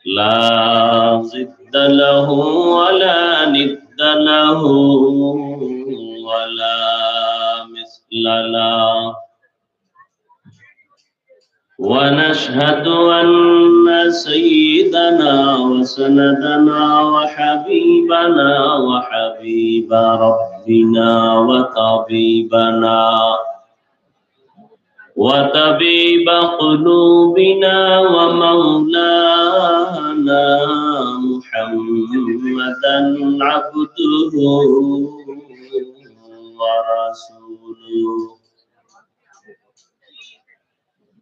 لا ضد له ولا ند له ولا مثل له ونشهد أن سيدنا وسندنا وحبيبنا وحبيب ربنا وطبيب قلوبنا ومولانا محمدا عبده ورسوله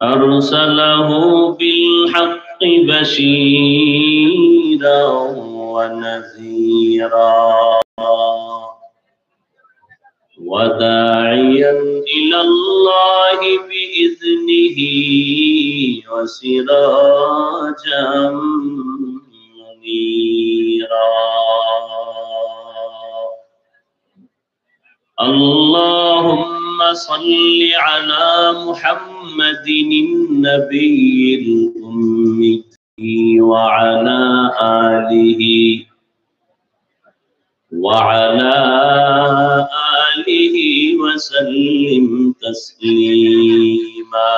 أرسله بالحق بشيرا ونذيرا وداعيا إلى الله بإذنه وسراجا منيرا اللهم صل على محمد النبي الأمي وعلى آله وسلم تسليما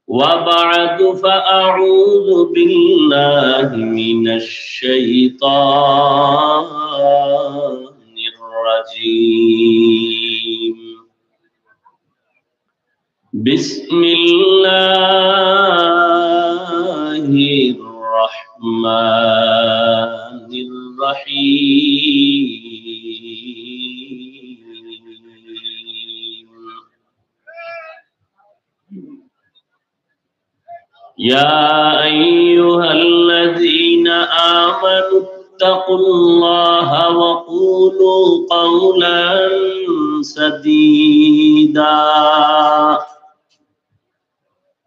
وبعد فأعوذ بالله من الشيطان الرجيم بسم الله الرحمن الرحيم يا أيها الذين آمنوا اتقوا الله وقولوا قولا سديدا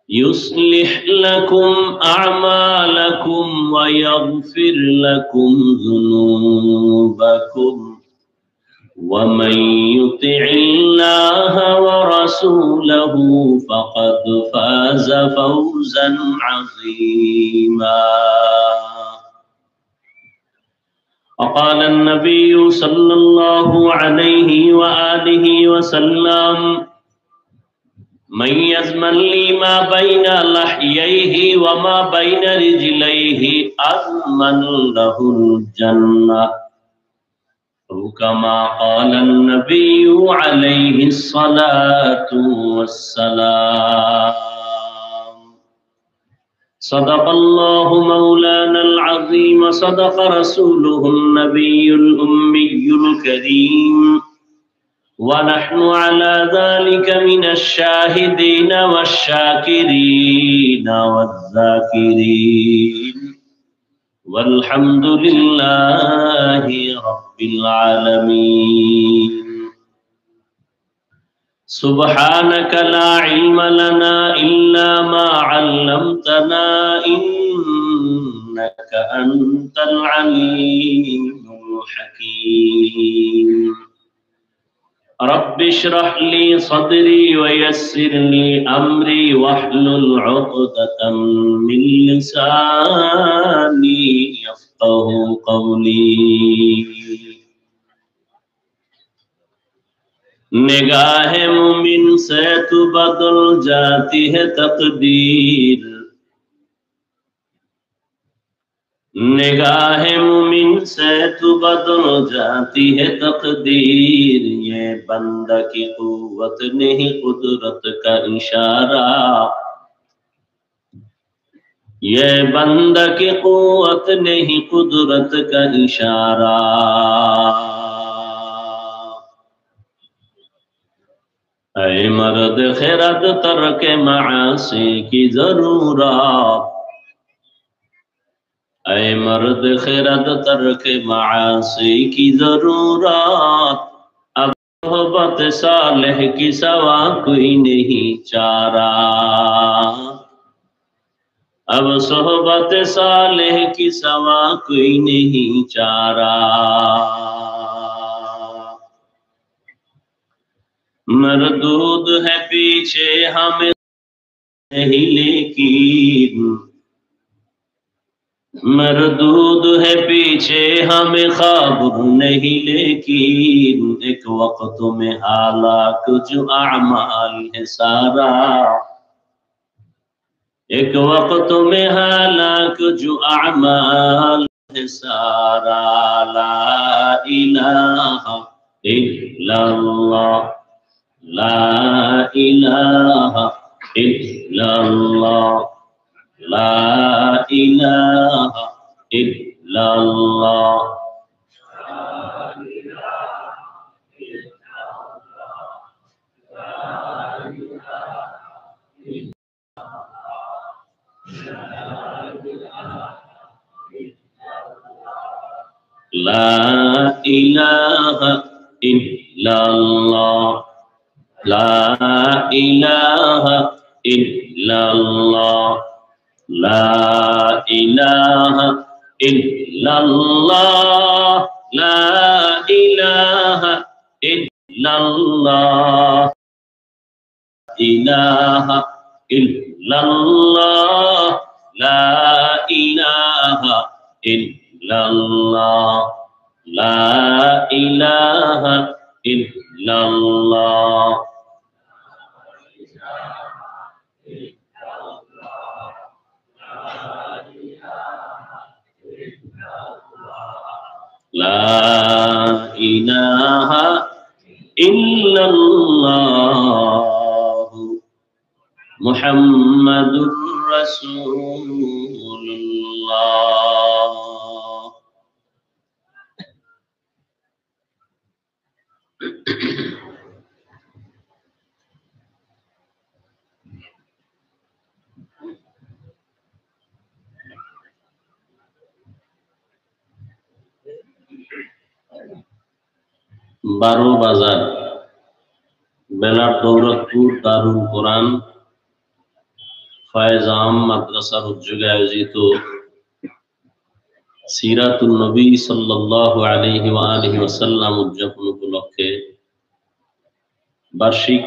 يصلح لكم أعمالكم ويغفر لكم ذنوبكم ومن يطع الله ورسوله فقد فاز فوزا عظيما وقال النبي صلى الله عليه وآله وسلم من يزمن لي ما بين لحييه وما بين رجليه أضمن له الجنة أو كما قال النبي عليه الصلاة والسلام صدق الله مولانا العظيم صدق رسوله النبي الأمي الكريم ونحن على ذلك من الشاهدين والشاكرين والذاكرين والحمد لله رب العالمين سبحانك لا علم لنا إلا ما علمتنا إنك أنت العليم الحكيم رب اشرح لي صدري ويسر لي أمري واحلل عقدة من لساني يفقه قولي निगाह मुमिन से तो बदल जाती है तकदीर निगाह मुमिन से तो बदल जाती है तकदीर ये बंदा की कुव्वत नहीं कुदरत का इशारा ये बंदा की कुव्वत नहीं कुदरत का इशारा ऐ मर्द खिरद तरक मासी की जरूरत ऐ मर्द खिरद तरक मासी की जरूरत अब सोहबत सालेह की सवा कोई नहीं चारा अब सोहबत सालेह की सवा कोई नहीं चारा मरदूद है पीछे हमें नहीं लेकिन मरदूद है पीछे हमें खबर नहीं लेकिन एक वक्त में हालाक जो अमाल है सारा एक वक्त में हालाक जो अमाल है सारा ला इलाहा इल्लल्लाह ला इलाहा इल्लल्लाह ला इलाहा इल्लल्लाह ला इलाहा इल्लल्लाह ला इलाहा इल्लल्लाह ला इलाहा इल्लल्लाह ला इलाहा इल्लल्लाह इलाहा इल्लल्लाह ला इलाहा इल्लल्लाह ला इलाहा इल्लल्लाह ला इलाहा इल्लल्लाह मुहम्मदुर रसूलुल्लाह। बारो बाजार बेलार दौलतपुर दारुल कुरान ফায়েজ আম মাদ্রাসার উদ্যোগে আয়োজিত সিরাতুন নবী সাল্লাল্লাহু আলাইহি ওয়া আলিহি ওয়াসাল্লাম উদযাপন উপলক্ষে বার্ষিক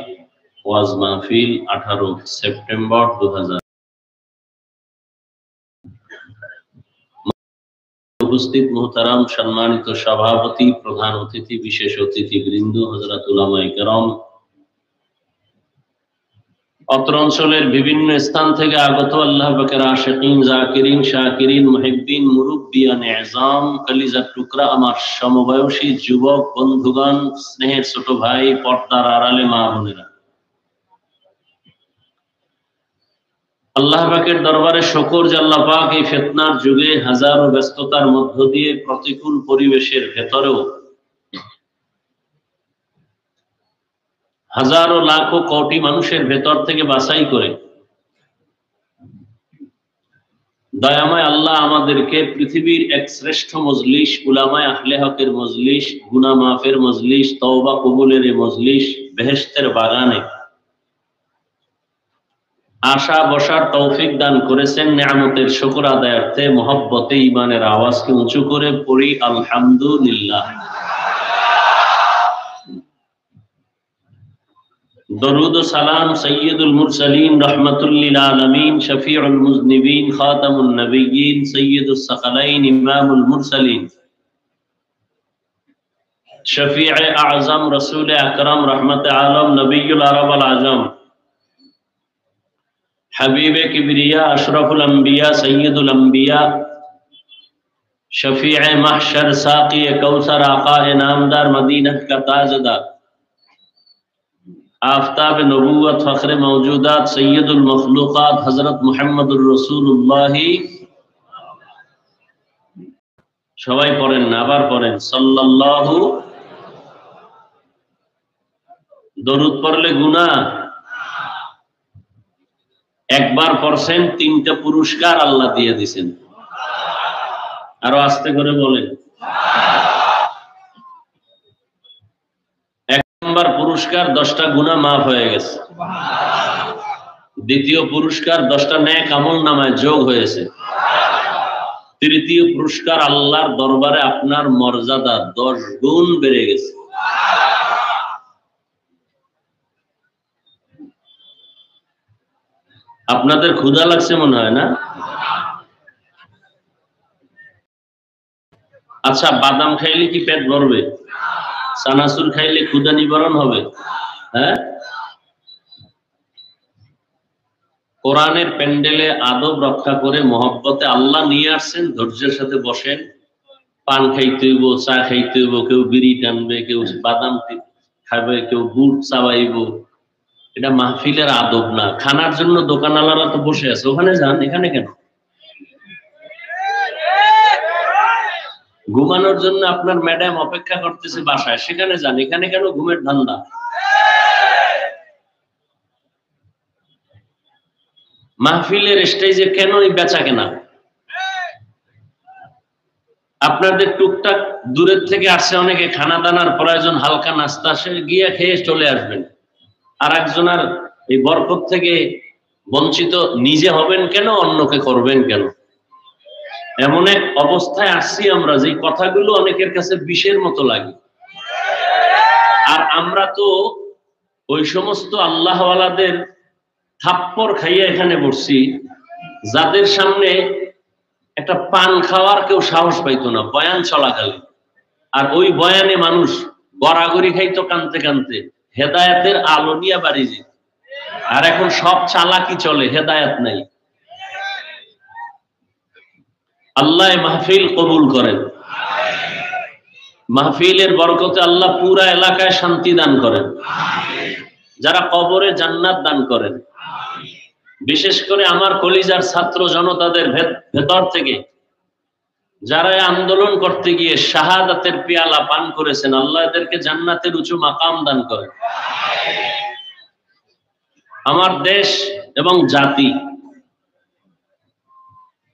ওয়াজ মাহফিল 18 সেপ্টেম্বর 2000 উপস্থিত মোহতারাম সম্মানিত সভাপতি প্রধান অতিথি বিশেষ অতিথিবৃন্দ হযরত উলামায়ে কেরাম অত্র অঞ্চলের বিভিন্ন স্থান থেকে আগত আল্লাহ পাকের আশিকিন জাকিরিন শাকিরিন মুহিব্বিন মুরব্বিয়ান ইজাম কলিজার টুকরা আমার সমবয়সী যুবক বন্ধুগণ স্নেহের ছোট ভাই পর্দার আড়ালে মা বোনেরা আল্লাহ পাকের দরবারে শুকর যে আল্লাহ পাক এই ফিতনার যুগে হাজারো ব্যস্ততার মধ্য দিয়ে প্রতিকূল পরিবেশের ভেতরেও হাজারো লাখো কোটি মানুষের ভেতর থেকে বাছাই করে দয়াময় আল্লাহ আমাদেরকে পৃথিবীর এক শ্রেষ্ঠ মজলিস উলামায়ে আহলে হকের মজলিস গুনাহ মাফের মজলিস তওবা কবুলের মজলিস বেহেশতের বাগানে আশা বসার তৌফিক দান করেছেন। নিয়ামতের শুকর আদায়ার্থে মহব্বতে ঈমানের আওয়াজকে উঁচু করে পড়ি আলহামদুলিল্লাহ। दरूद सलाम सय्यदुल मुरसलीन रहमतुल लिल आलमीन शफीउल मुज़निबीन खातमुन नबिय्यीन सय्यदुस सकलैन इमामुल मुरसलीन शफीए आज़म रसूल अकरम रहमत आलम नबीयुल अरब वल आजम हबीब किबरिया अशरफुल अंबिया सय्यदुल अंबिया शफीए महशर साक़ी कौसर आका नामदार मदीनत का ताजदार आफताब नबूवत फख्र मौजूदात सैयदुल मखलूकात हजरत मुहम्मदुर रसूलुल्लाह সবাই পড়েন না আবার পড়েন সাল্লাল্লাহু দরুদ পড়লে গুনাহ একবার পড়ছেন তিনটা পুরস্কার আল্লাহ দিয়ে দিবেন আরো আস্তে করে বলেন পুরস্কার 10টা গুনাহ মাফ হয়ে গেছে দ্বিতীয় পুরস্কার 10টা নেক আমল নামায় যোগ হয়েছে তৃতীয় পুরস্কার আল্লাহর দরবারে আপনার মর্যাদা 10 গুণ বেড়ে গেছে আপনাদের ক্ষুধা লাগছে মনে হয় না? আচ্ছা, বাদাম খাইলে কি পেট ভরবে? চানাচুর খাইলে ক্ষুধা নিবারণ হবে? হ্যাঁ, কোরআনের প্যান্ডেলে আদব রক্ষা করে মহব্বতে আল্লাহ নিয়ে আসছেন। ধৈর্যের সাথে বসেন, পান খাইতে হইব, চা খাইতে হইব, কেউ বিড়ি টানবে, কেউ বাদাম খাবে, কেউ গুড় চাবাইব। এটা মাহফিলের আদব না। খানার জন্য দোকানওয়ালারা তো বসে আছে, ওখানে যান, এখানে কেন? ঘুমানোর জন্য আপনার ম্যাডাম অপেক্ষা করতেছে বাসায়, সেখানে যান, এখানে কেন ঘুমের ধান্দা? মাহফিলের স্টেজে কেন এই বেচা কেনা? আপনাদের টুকটাক দূরের থেকে আসছে অনেকে, খানা দানার প্রয়োজন, হালকা নাস্তা সে গিয়ে খেয়ে চলে আসবেন। আর একজনের এই বরকত থেকে বঞ্চিত নিজে হবেন কেন, অন্যকে করবেন কেন? এমন এক অবস্থায় আসছি আমরা যে কথাগুলো অনেকের কাছে বিষের মতো লাগে। আর আমরা তো ওই সমস্ত আল্লাহওয়ালাদের থাপ্পড় খাইয়ে এখানে বসছি, যাদের সামনে একটা পান খাওয়ার কেউ সাহস পাইতো না বয়ান চলাকালীন। আর ওই বয়ানে মানুষ গড়াগড়ি খাইতো কানতে কানতে, হেদায়েতের আলো নিয়ে বাড়ি যেত। আর এখন সব চালাকি চলে, হেদায়েত নাই। আল্লাহ মাহফিল কবুল করেন। মাহফিলের বরকতে আল্লাহ পুরা এলাকায় শান্তি দান করেন, যারা কবরে জান্নাত দান করেন। বিশেষ করে আমার কলিজার ছাত্র জনতাদের ভেতর থেকে যারা আন্দোলন করতে গিয়ে শাহাদাতের পেয়ালা পান করেছেন, আল্লাহ এদেরকে জান্নাতের উঁচু মাকাম দান করেন। আমার দেশ এবং জাতি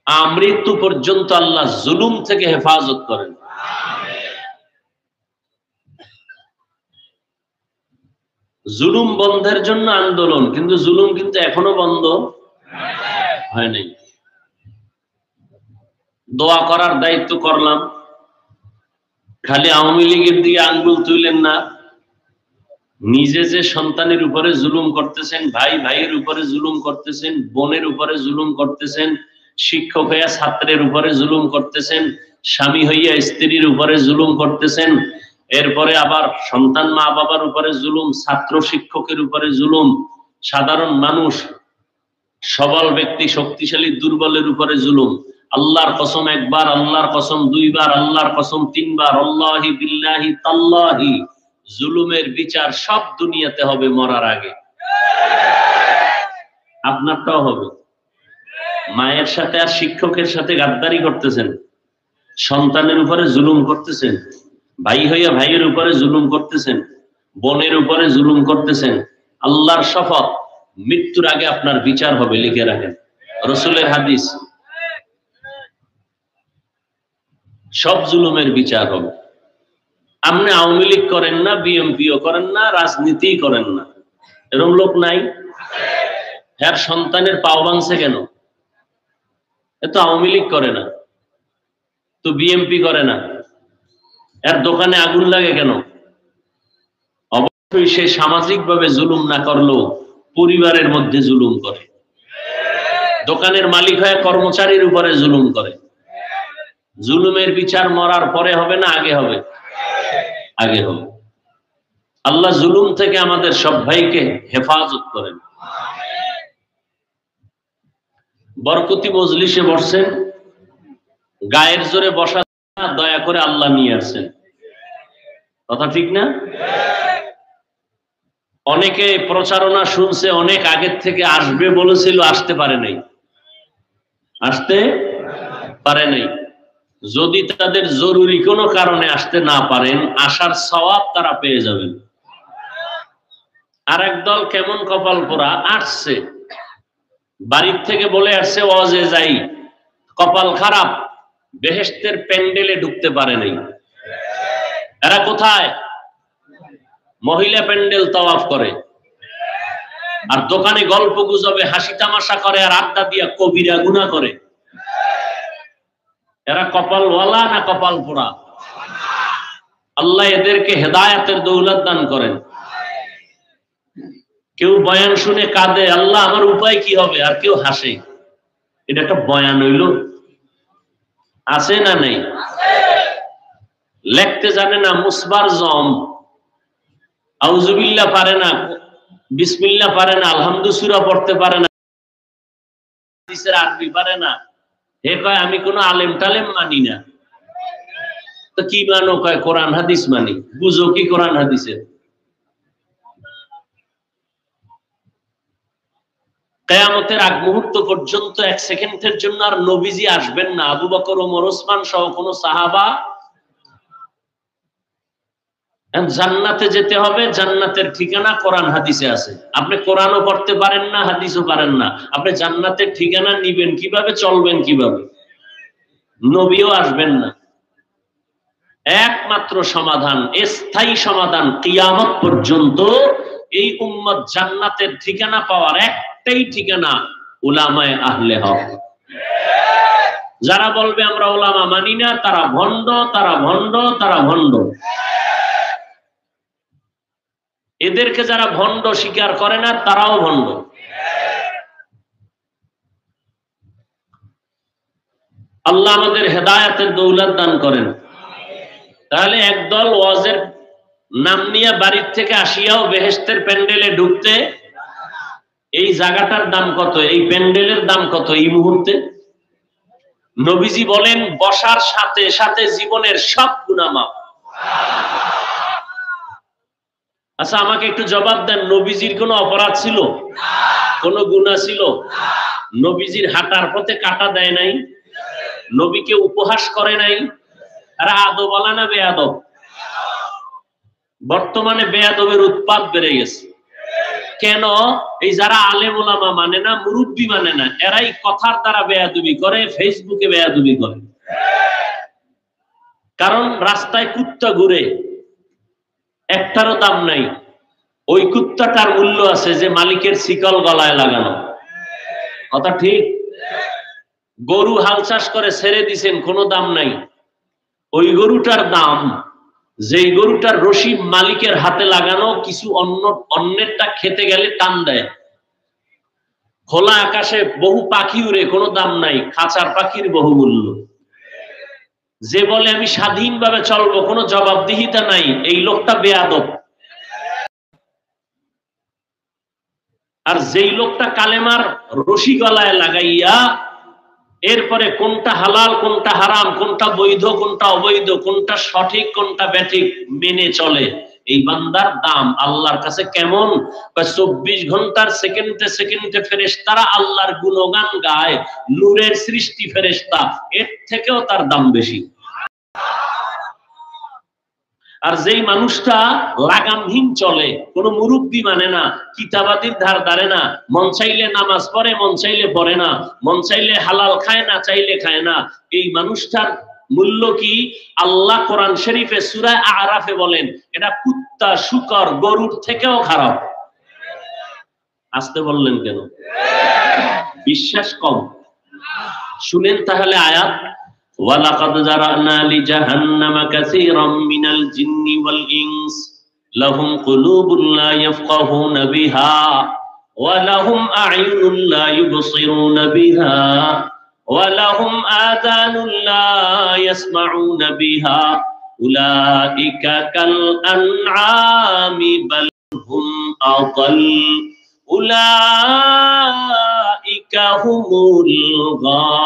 আমৃত্যু পর্যন্ত আল্লাহ জুলুম থেকে হেফাজত করেন। জুলুম বন্ধের জন্য আন্দোলন, কিন্তু জুলুম কিন্তু এখনো বন্ধ হয় নাই। দোয়া করার দায়িত্ব করলাম, খালি আওয়ামী লীগের দিকে আঙ্গুল তুললেন না। নিজে যে সন্তানের উপরে জুলুম করতেছেন, ভাই ভাইয়ের উপরে জুলুম করতেছেন, বোনের উপরে জুলুম করতেছেন, শিক্ষক হইয়া ছাত্রের উপরে জুলুম করতেছেন, স্বামী হইয়া স্ত্রীর উপরে জুলুম করতেছেন, এরপরে আবার সন্তান মা বাবার উপরে জুলুম, ছাত্র শিক্ষকের উপরে জুলুম, সাধারণ মানুষ, সবল ব্যক্তি শক্তিশালী দুর্বলের উপরে জুলুম। আল্লাহর কসম একবার, আল্লাহর কসম দুইবার, আল্লাহর কসম তিনবার, আল্লাহি বিল্লাহি তাল্লাহি, জুলুমের বিচার সব দুনিয়াতে হবে মরার আগে। আপনারটাও হবে। মায়ের সাথে আর শিক্ষকের সাথে গাদ্দারি করতেছেন, সন্তানের উপরে জুলুম করতেছেন, ভাই হইয়া ভাইয়ের উপরে জুলুম করতেছেন, বোনের উপরে জুলুম করতেছেন, আল্লাহর শপথ মৃত্যুর আগে আপনার বিচার হবে, লিখে রাখেন, রসুলের হাদিস। সব জুলুমের বিচার হবে। আপনি আওয়ামী লীগ করেন না, বিএনপিও করেন না, রাজনীতি করেন না, এরকম লোক নাই? হ্যাঁ, সন্তানের পাও ভাঙছে কেন? এত আওয়ামী লীগ করে না, তো বিএনপি করে না, এর দোকানে আগুন লাগে কেন? অবশ্যই সে সামাজিক ভাবে জুলুম না করলেও পরিবারের মধ্যে জুলুম করে। দোকানের মালিক হয়ে কর্মচারীর উপরে জুলুম করে। জুলুমের বিচার মরার পরে হবে না আগে হবে? আগে হবে। আল্লাহ জুলুম থেকে আমাদের সব ভাইকে হেফাজত করেন। বরকতি মজলিসে বসছেন, গায়ের জোরে বসা না, দয়া করে আল্লাহ নিয়ে আসছেন, কথা ঠিক না? অনেকে প্রচারণা শুনছে, অনেক আগের থেকে আসবে বলেছিল, আসতে পারে নাই, আসতে পারে নাই। যদি তাদের জরুরি কোনো কারণে আসতে না পারেন, আসার সওয়াব তারা পেয়ে যাবেন। আর একদল কেমন কপাল পোড়া আসছে, বাড়ির থেকে বলে আসছে ওয়াজে যাই, কপাল খারাপ, বেহেশতের প্যান্ডেলে ঢুকতে পারে নাই। এরা কোথায়? মহিলা প্যান্ডেল তাওয়াফ করে, আর দোকানে গল্প গুজবে হাসি তামাশা করে, আর আড্ডা দিয়া কবিরা গুনাহ করে। এরা কপালওয়ালা না কপাল পোড়া? আল্লাহ এদেরকে হেদায়েতের দৌলত দান করেন। কেউ বয়ান শুনে কাঁদে, আল্লাহ আমার উপায় কি হবে, আর কেউ হাসে। এটা একটা বয়ান হইল? আছে না নেই? লেখতে জানে না, মুসবার জম, আউযুবিল্লাহ পারে না, বিসমিল্লাহ পারে না, আলহামদু সূরা পড়তে পারে না, হাদিসের আরবি পারে না। হে কয় আমি কোনো আলেম টালেম মানি না। তো কি মানো? কয় কোরআন হাদিস মানি। বুঝো কি কোরআন হাদিসের? কিয়ামতের আগ মুহূর্ত পর্যন্ত এক সেকেন্ডের জন্য আর নবীজি আসবেন না। আবু বকর, ওমর, ওসমান সহ কোন সাহাবা। জান্নাতে যেতে হবে, জান্নাতের ঠিকানা কোরআন হাদিসে আছে। আপনি কোরআনও পড়তে পারেন না, হাদিসও পারেন না, আপনি জান্নাতের ঠিকানা নিবেন কিভাবে, চলবেন কিভাবে? নবীও আসবেন না। একমাত্র সমাধান, স্থায়ী সমাধান, কিয়ামত পর্যন্ত এই উম্মত জান্নাতের ঠিকানা পাওয়ার একটাই ঠিকানা, উলামায়ে আহলে হক। যারা বলবে আমরা উলামা মানি না, তারা ভণ্ড, তারা ভণ্ড, তারা ভণ্ড। এদেরকে যারা ভণ্ড স্বীকার করে না, তারাও ভণ্ড। আল্লাহ আমাদের হেদায়েতের দৌলত দান করেন। তাহলে একদল ওয়াজের নাম নিয়ে বাড়ির থেকে আসিয়াও বেহেশতের প্যান্ডেলে ঢুকতে, এই জায়গাটার দাম কত, এই প্যান্ডেলের দাম কত এই মুহূর্তে? নবীজি বলেন বসার সাথে সাথে জীবনের সব গুনাহ মাফ। আচ্ছা আমাকে একটু জবাব দেন, নবীজির কোনো অপরাধ ছিল? কোন গুনাহ ছিল? নবীজির হাঁটার পথে কাঁটা দেয় নাই? নবীকে উপহাস করে নাই? আর আদব বলা না বেয়াদব? বর্তমানে বেয়াদবের উৎপাত বেড়ে গেছে। কেন? এই যারা আলেম ওলামা মানে না, মুরব্বী মানে না, এরাই কথার দ্বারা বেয়াদবি করে, ফেসবুকে বেয়াদবি করে। কারণ রাস্তায় কুত্তা ঘুরে, একটারও দাম নাই। ওই কুত্তাটার মূল্য আছে যে মালিকের শিকল গলায় লাগানো। কথা ঠিক? গরু হাল চাষ করে ছেড়ে দিছেন, কোনো দাম নাই। ওই গরুটার দাম, যেই গরুটার রশি মালিকের হাতে লাগানো, কিছু অন্যেরটা খেতে গেলে টান দেয়। খোলা আকাশে বহু পাখি উড়ে, কোনো দাম নাই, খাঁচার পাখির বহু মূল্য। যে বলে আমি স্বাধীনভাবে চলবো, কোনো জবাবদিহিতা নাই, এই লোকটা বেয়াদব। আর যেই লোকটা কালেমার রশি গলায় লাগাইয়া এরপরে কোনটা হালাল কোনটা হারাম, কোনটা বৈধ কোনটা অবৈধ, কোনটা সঠিক কোনটা ব্যাঠিক মেনে চলে, এই বান্দার দাম আল্লাহর কাছে কেমন? 24 ঘন্টার সেকেন্ডে সেকেন্ডে ফেরেশতারা আল্লাহর গুণগান গায়, নূরের সৃষ্টি ফেরেশতা, এর থেকেও তার দাম বেশি। আর যেই মানুষটা লাগামহীন চলে, কোন মুরব্বী মানে না, কিতাবাদির ধার ধারে না, মন চাইলে নামাজ পড়ে, মন চাইলে পড়ে না, মন চাইলে হালাল খায় না, চাইলে খায় না, এই মানুষটার মূল্য কি? আল্লাহ কোরআন শরীফে সূরা আরাফে বলেন এটা কুত্তা, শূকর, গরুর থেকেও খারাপ। আসতে বললেন কেন? বিশ্বাস কম। শুনেন তাহলে আয়াত। وَلَقَدْ ذَرَأْنَا لِجَهَنَّمَ كَثِيرًا مِنَ الْجِنِّ وَالْإِنسِ لَهُمْ قُلُوبٌ لَا يَفْقَهُونَ بِهَا وَلَهُمْ أَعْيُنٌ لَا يُبْصِرُونَ بِهَا وَلَهُمْ آذَانٌ لَا يَسْمَعُونَ بِهَا أُولَئِكَ كَالْأَنْعَامِ بَلْ هُمْ أَضَلُّ أُولَئِكَ هُمُ الْغَافِلُونَ।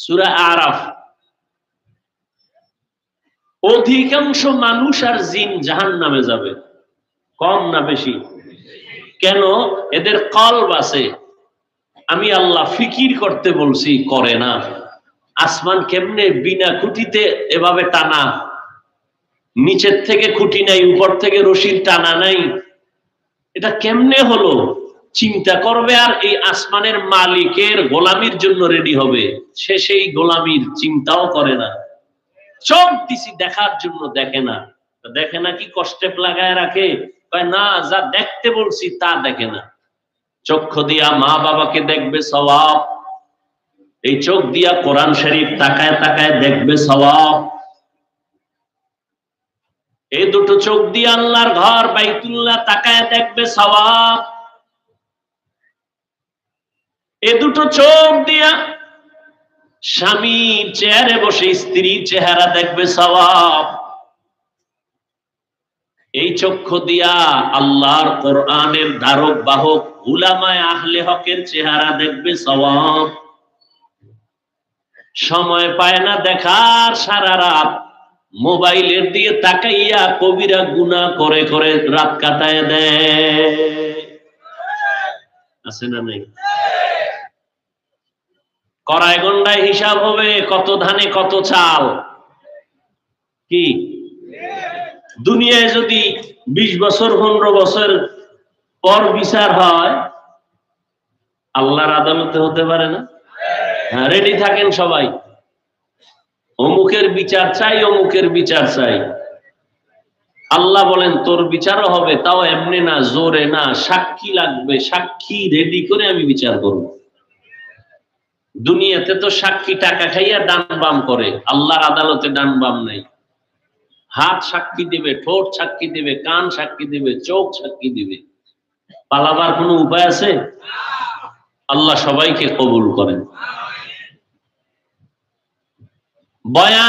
সূরা আরাফ। অধিকাংশ মানুষ আর জিন জাহান্নামে যাবে, কম না বেশি? কেন? এদের কলব আছে, আমি আল্লাহ ফিকির করতে বলছি, করে না। আসমান কেমনে বিনা খুঁটিতে এভাবে টানা, নিচের থেকে খুঁটি নাই, উপর থেকে রশির টানা নাই, এটা কেমনে হলো? চিন্তা করবে আর এই আসমানের মালিকের গোলামির জন্য রেডি হবে, সে সেই গোলামির চিন্তাও করে না। চোখ দিছি দেখার জন্য, দেখে না। দেখে না কি কষ্টে লাগায় রাখে? না, যা দেখতে বলছি তা দেখে না। চক্ষু দিয়া মা বাবাকে দেখবে সওয়াব, এই চোখ দিয়া কোরআন শরীফ তাকায় তাকায় দেখবে সওয়াব। এই দুটো চোখ দিয়ে আল্লাহর ঘর বাইতুল্লাহ তাকায় দেখবে সওয়াব। এই দুটো চোখ দিয়া স্বামীর চেয়ারে বসে স্ত্রীর চেহারা দেখবে সওয়াব। এই চক্ষু দিয়া আল্লাহর কোরআনের ধারক বাহক উলামায়ে আহলে হকের চেহারা দেখবে সওয়াব। সময় পায় না দেখার, সারা রাত মোবাইলের দিয়ে তাকাইয়া কবিরা গুনাহ করে করে রাত কাটায় দেয়। আছে না নাই? কড়াই গন্ডায় হিসাব হবে, কত ধানে কত চাল। কি দুনিয়ায় যদি 20 বছর 15 বছর পর বিচার হয়, আল্লাহর আদালতে হতে পারে না? হ্যাঁ, রেডি থাকেন সবাই। অমুকের বিচার চাই, অমুকের বিচার চাই। আল্লাহ বলেন তোর বিচারও হবে, তাও এমনি না, জোরে না, সাক্ষী লাগবে, সাক্ষী রেডি করে আমি বিচার করব। দুনিয়াতে তো সাক্ষী টাকা খাইয়া ডান বাম করে, আল্লাহর আদালতে ডান বাম নাই। হাত সাক্ষী দিবে, ঠোঁট সাক্ষী দিবে, কান সাক্ষী দিবে, চোখ সাক্ষী দিবে। পালাবার কোনো উপায় আছে? আল্লাহ সবাইকে কবুল করেন। বয়ান